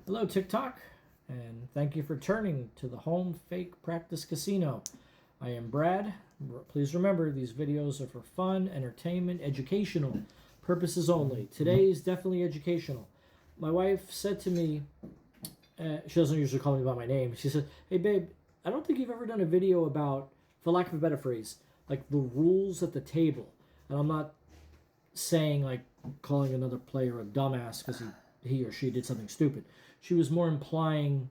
Hello, TikTok, and thank you for turning to the Home Fake Practice Casino. I am Brad. Please remember, these videos are for fun, entertainment, educational purposes only. Today is definitely educational. My wife said to me, she doesn't usually call me by my name, she said, "Hey babe, I don't think you've ever done a video about, for lack of a better phrase, like the rules at the table." And I'm not saying like calling another player a dumbass because he or she did something stupid. She was more implying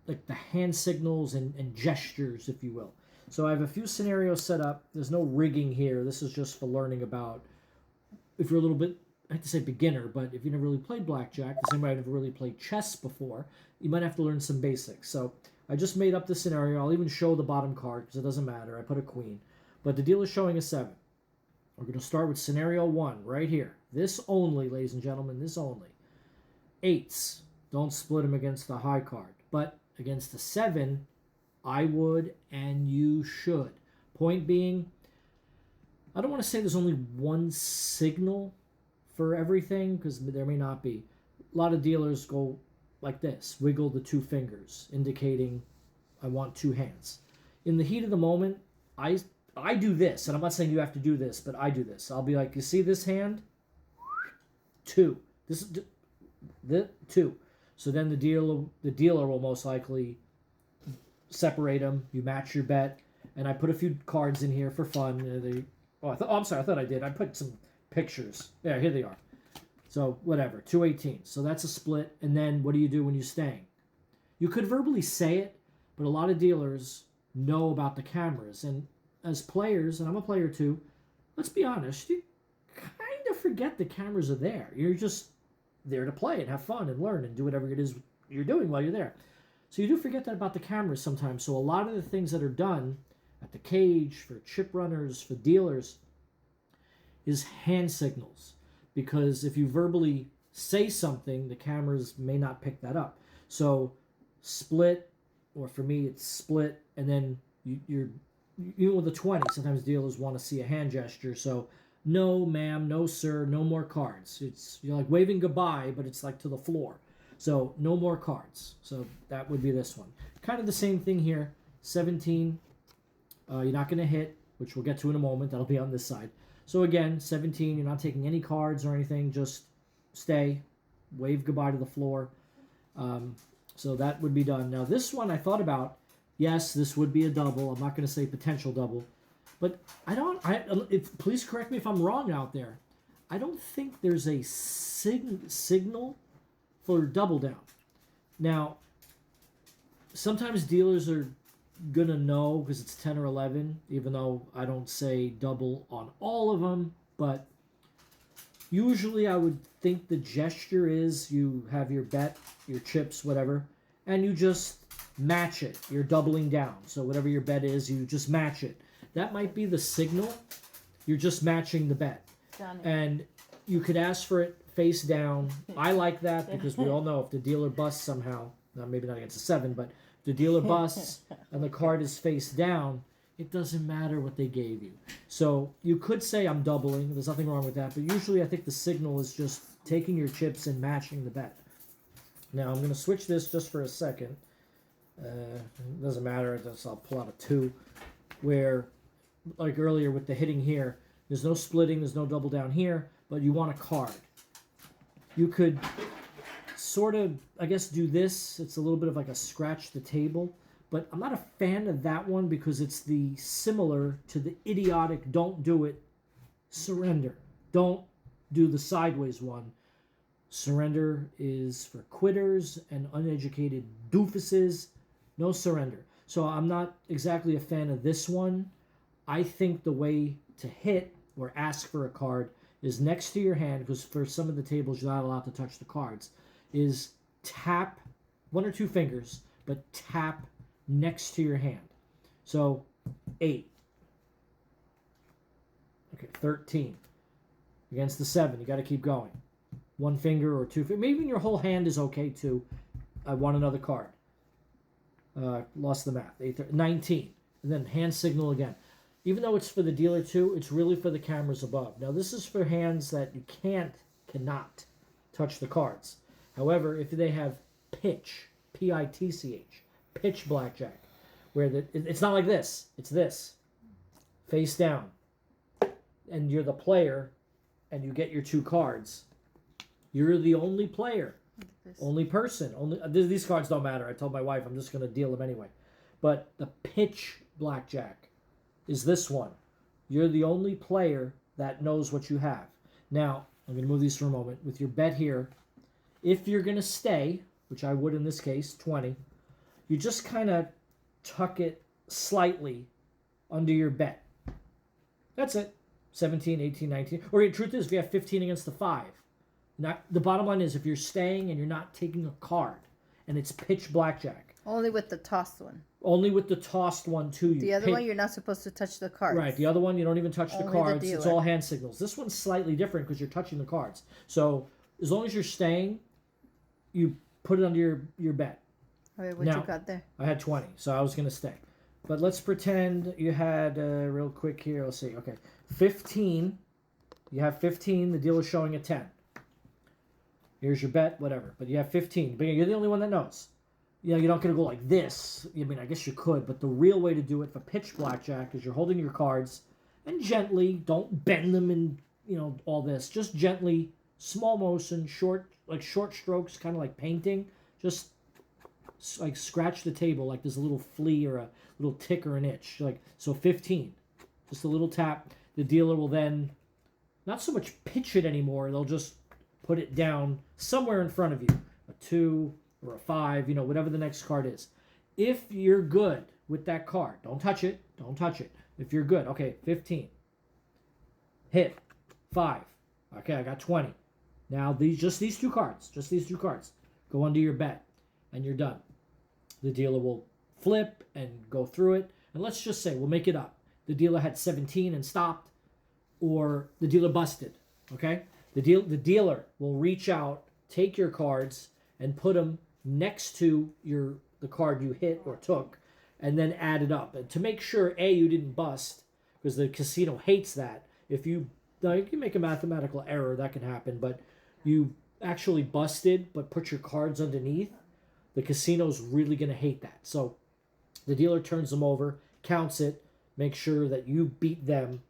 like the hand signals and gestures, if you will. So I have a few scenarios set up. There's no rigging here. This is just for learning about, if you're a little bit, I hate to say beginner, but if you never really played blackjack, the same way I never really played chess before, you might have to learn some basics. So I just made up the scenario. I'll even show the bottom card because it doesn't matter. I put a queen. But the deal is showing a 7. We're going to start with scenario 1 right here. This only, ladies and gentlemen, this only. 8s. Don't split them against the high card. But against the 7, I would and you should. Point being, I don't want to say there's only one signal for everything because there may not be. A lot of dealers go like this, wiggle the 2 fingers, indicating I want 2 hands. In the heat of the moment, I do this, and I'm not saying you have to do this, but I do this. I'll be like, you see this hand? 2. This is the 2. So then the dealer will most likely separate them. You match your bet, and I put a few cards in here for fun. I'm sorry, I thought I did. I put some pictures. Yeah, here they are. So whatever, 218. So that's a split. And then what do you do when you're staying? You could verbally say it, but a lot of dealers know about the cameras. And as players, and I'm a player too, let's be honest, you kind of forget the cameras are there. You're just there to play and have fun and learn and do whatever it is you're doing while you're there. So you do forget that about the cameras sometimes. So a lot of the things that are done at the cage, for chip runners, for dealers, is hand signals. Because if you verbally say something, the cameras may not pick that up. So split, or for me it's split, and then you're even with a 20, sometimes dealers want to see a hand gesture. So no ma'am, no sir, no more cards. You're like waving goodbye, but it's like to the floor. So no more cards. So that would be this one. Kind of the same thing here. 17, you're not going to hit, which we'll get to in a moment. That'll be on this side. So again, 17, you're not taking any cards or anything. Just stay, wave goodbye to the floor. So that would be done. Now this one I thought about. Yes, this would be a double. I'm not going to say potential double. But please correct me if I'm wrong out there. I don't think there's a signal for double down. Now, sometimes dealers are going to know because it's 10 or 11, even though I don't say double on all of them. But usually I would think the gesture is you have your bet, your chips, whatever, and you just match it. You're doubling down. So whatever your bet is, you just match it. That might be the signal. You're just matching the bet. And you could ask for it face down. I like that because we all know if the dealer busts somehow, maybe not against a 7, but if the dealer busts and the card is face down, it doesn't matter what they gave you. So you could say I'm doubling. There's nothing wrong with that. But usually I think the signal is just taking your chips and matching the bet. Now I'm going to switch this just for a second. It doesn't matter. I'll pull out a 2 where, like earlier with the hitting here, there's no splitting, there's no double down here, but you want a card. You could sort of, I guess, do this. It's a little bit of like a scratch the table, but I'm not a fan of that one because it's the similar to the idiotic don't do it, surrender. Don't do the sideways one. Surrender is for quitters and uneducated doofuses. No surrender. So I'm not exactly a fan of this one. I think the way to hit or ask for a card is next to your hand, because for some of the tables you're not allowed to touch the cards, is tap 1 or 2 fingers, but tap next to your hand. So 8. Okay, 13. Against the 7, you got to keep going. 1 finger or 2 fingers. Maybe even your whole hand is okay too. I want another card. Lost the math. 19. And then hand signal again. Even though it's for the dealer too, it's really for the cameras above. Now this is for hands that you cannot touch the cards. However, if they have pitch, Pitch, pitch blackjack, where it's not like this, it's this, face down, and you're the player, and you get your 2 cards, you're the only player, only person, these cards don't matter. I told my wife I'm just going to deal them anyway. But the pitch blackjack is this one. You're the only player that knows what you have. Now, I'm going to move these for a moment. With your bet here, if you're going to stay, which I would in this case, 20, you just kind of tuck it slightly under your bet. That's it. 17, 18, 19. Or the truth is, if you have 15 against the 5, the bottom line is if you're staying and you're not taking a card and it's pitch blackjack. Only with the tossed one. Only with the tossed one to you. The other one, you're not supposed to touch the cards. Right. The other one, you don't even touch the cards. The it's all hand signals. This one's slightly different because you're touching the cards. So as long as you're staying, you put it under your bet. Okay, what you got there? I had 20, so I was going to stay. But let's pretend you had, real quick here, let's see. Okay, 15. You have 15. The dealer's showing a 10. Here's your bet, whatever. But you have 15. But you're the only one that knows. You know, you're not going to go like this. I mean, I guess you could, but the real way to do it for pitch blackjack is you're holding your cards and gently, don't bend them and, all this. Just gently, small motion, short strokes, kind of like painting. Just like scratch the table like there's a little flea or a little tick or an itch. So 15. Just a little tap. The dealer will then not so much pitch it anymore. They'll just put it down somewhere in front of you. A 2 or a 5, whatever the next card is. If you're good with that card, don't touch it. Don't touch it. If you're good, okay, 15. Hit. 5. Okay, I got 20. Now, these 2 cards, go under your bet, and you're done. The dealer will flip and go through it. And let's just say, we'll make it up. The dealer had 17 and stopped, or the dealer busted, okay? The dealer will reach out, take your cards, and put them next to the card you hit or took, and then add it up. And to make sure, A, you didn't bust, because the casino hates that. If you can make a mathematical error, that can happen, but you actually busted but put your cards underneath, the casino's really going to hate that. So the dealer turns them over, counts it, makes sure that you beat them,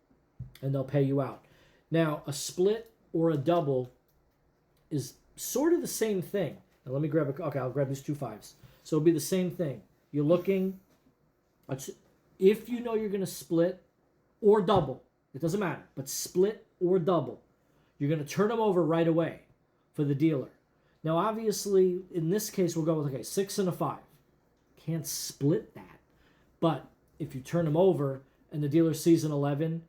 and they'll pay you out. Now, a split or a double is sort of the same thing. Now, let me I'll grab these 2 5s. So it'll be the same thing. You're looking, if you know you're going to split or double, it doesn't matter, but split or double, you're going to turn them over right away for the dealer. Now, obviously, in this case, we'll go with, 6 and a 5. Can't split that. But if you turn them over and the dealer sees an 11,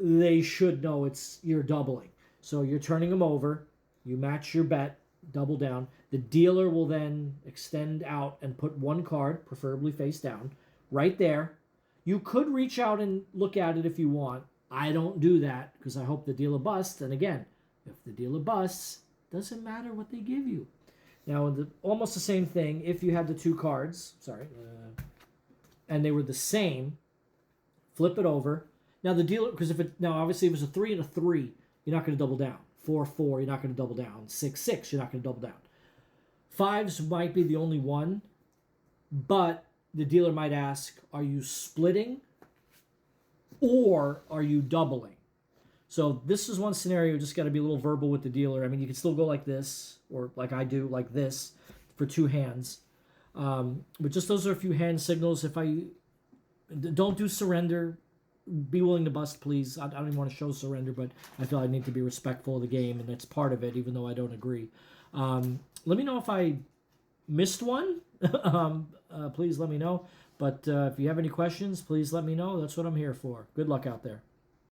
they should know you're doubling. So you're turning them over, you match your bet, double down. The dealer will then extend out and put 1 card, preferably face down, right there. You could reach out and look at it if you want. I don't do that because I hope the dealer busts. And again, if the dealer busts, doesn't matter what they give you. Now, almost the same thing, if you had the 2 cards, and they were the same, flip it over. Now, the dealer, because obviously it was a 3 and a 3, you're not going to double down. 4, 4, you're not going to double down. 6, 6, you're not going to double down. 5s might be the only one, but the dealer might ask, are you splitting or are you doubling? So this is one scenario, you just got to be a little verbal with the dealer. I mean, you can still go like this, or like I do, like this, for 2 hands. But just those are a few hand signals. Don't do surrender. Be willing to bust, please. I don't even want to show surrender, but I feel I need to be respectful of the game, and that's part of it, even though I don't agree. Let me know if I missed one. Please let me know. But if you have any questions, please let me know. That's what I'm here for. Good luck out there.